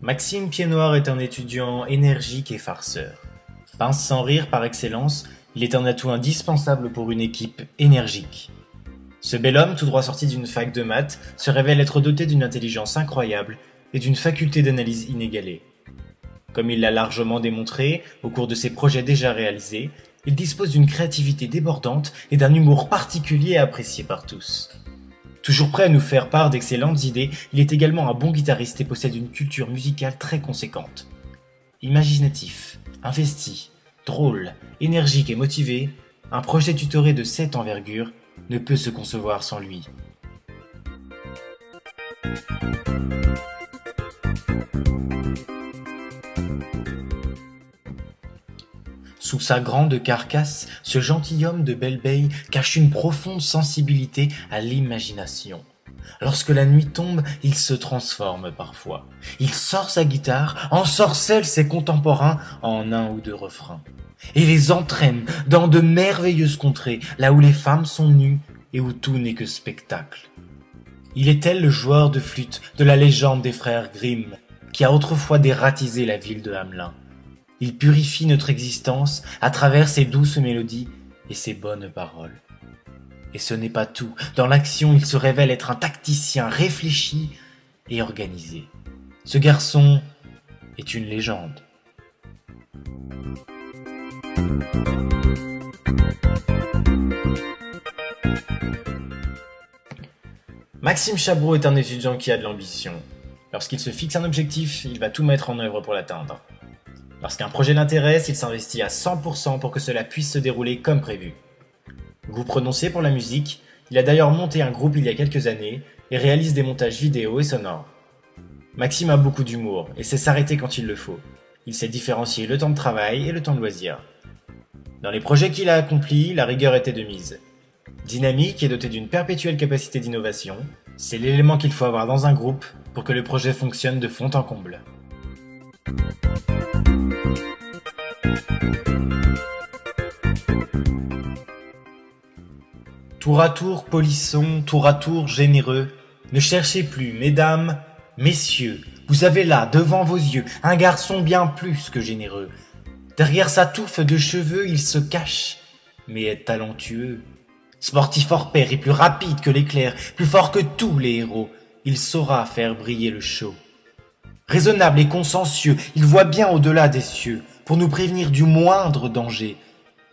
Maxime Piednoir est un étudiant énergique et farceur. Pince sans rire par excellence, il est un atout indispensable pour une équipe énergique. Ce bel homme, tout droit sorti d'une fac de maths, se révèle être doté d'une intelligence incroyable et d'une faculté d'analyse inégalée. Comme il l'a largement démontré au cours de ses projets déjà réalisés, il dispose d'une créativité débordante et d'un humour particulier apprécié par tous. Toujours prêt à nous faire part d'excellentes idées, il est également un bon guitariste et possède une culture musicale très conséquente. Imaginatif, investi, drôle, énergique et motivé, un projet tutoré de cette envergure ne peut se concevoir sans lui. Sous sa grande carcasse, ce gentilhomme de Belle-Beille cache une profonde sensibilité à l'imagination. Lorsque la nuit tombe, il se transforme parfois. Il sort sa guitare, ensorcelle ses contemporains en un ou deux refrains, et les entraîne dans de merveilleuses contrées, là où les femmes sont nues et où tout n'est que spectacle. Il est tel le joueur de flûte de la légende des frères Grimm, qui a autrefois dératisé la ville de Hamelin. Il purifie notre existence à travers ses douces mélodies et ses bonnes paroles. Et ce n'est pas tout. Dans l'action, il se révèle être un tacticien réfléchi et organisé. Ce garçon est une légende. Maxime Chabreau est un étudiant qui a de l'ambition. Lorsqu'il se fixe un objectif, il va tout mettre en œuvre pour l'atteindre. Lorsqu'un projet l'intéresse, il s'investit à 100% pour que cela puisse se dérouler comme prévu. Goût prononcé pour la musique, il a d'ailleurs monté un groupe il y a quelques années et réalise des montages vidéo et sonores. Maxime a beaucoup d'humour et sait s'arrêter quand il le faut. Il sait différencier le temps de travail et le temps de loisir. Dans les projets qu'il a accomplis, la rigueur était de mise. Dynamique et doté d'une perpétuelle capacité d'innovation, c'est l'élément qu'il faut avoir dans un groupe pour que le projet fonctionne de fond en comble. Tour à tour polisson, tour à tour généreux, ne cherchez plus, mesdames, messieurs, vous avez là, devant vos yeux, un garçon bien plus que généreux. Derrière sa touffe de cheveux, il se cache, mais est talentueux. Sportif hors pair et plus rapide que l'éclair, plus fort que tous les héros, il saura faire briller le show. Raisonnable et consciencieux, il voit bien au-delà des cieux, pour nous prévenir du moindre danger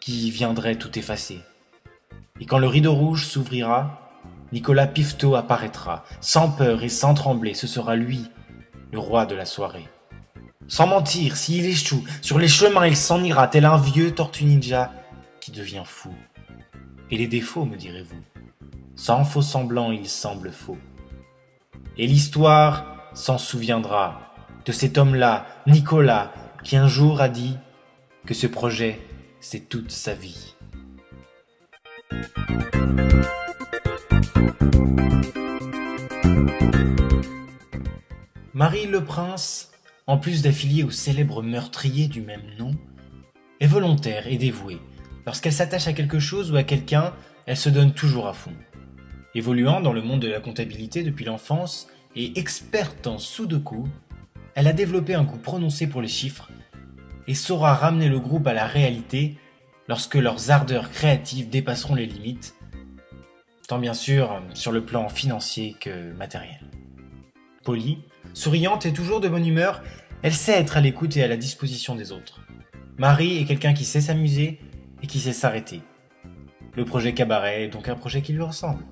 qui viendrait tout effacer. Et quand le rideau rouge s'ouvrira, Nicolas Piveteau apparaîtra, sans peur et sans trembler, ce sera lui, le roi de la soirée. Sans mentir, s'il échoue, sur les chemins il s'en ira, tel un vieux tortue ninja qui devient fou. Et les défauts, me direz-vous, sans faux semblant il semble faux. Et l'histoire s'en souviendra de cet homme-là, Nicolas, qui un jour a dit que ce projet, c'est toute sa vie. Marie Le Prince, en plus d'affiliée au célèbre meurtrier du même nom, est volontaire et dévouée. Lorsqu'elle s'attache à quelque chose ou à quelqu'un, elle se donne toujours à fond. Évoluant dans le monde de la comptabilité depuis l'enfance et experte en sudoku, elle a développé un goût prononcé pour les chiffres et saura ramener le groupe à la réalité lorsque leurs ardeurs créatives dépasseront les limites, tant bien sûr sur le plan financier que matériel. Polie, souriante et toujours de bonne humeur, elle sait être à l'écoute et à la disposition des autres. Marie est quelqu'un qui sait s'amuser et qui sait s'arrêter. Le projet Cabaret est donc un projet qui lui ressemble.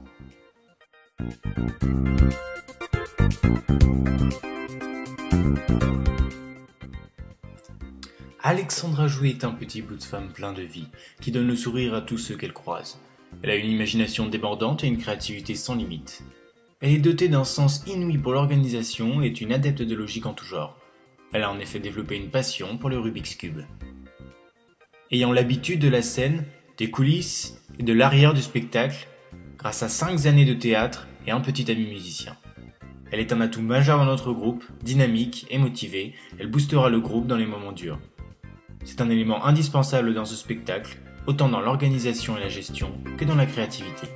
Alexandra Jouet est un petit bout de femme plein de vie, qui donne le sourire à tous ceux qu'elle croise. Elle a une imagination débordante et une créativité sans limite. Elle est dotée d'un sens inouï pour l'organisation et est une adepte de logique en tout genre. Elle a en effet développé une passion pour le Rubik's Cube. Ayant l'habitude de la scène, des coulisses et de l'arrière du spectacle, grâce à 5 années de théâtre et un petit ami musicien. Elle est un atout majeur dans notre groupe, dynamique et motivée, elle boostera le groupe dans les moments durs. C'est un élément indispensable dans ce spectacle, autant dans l'organisation et la gestion que dans la créativité.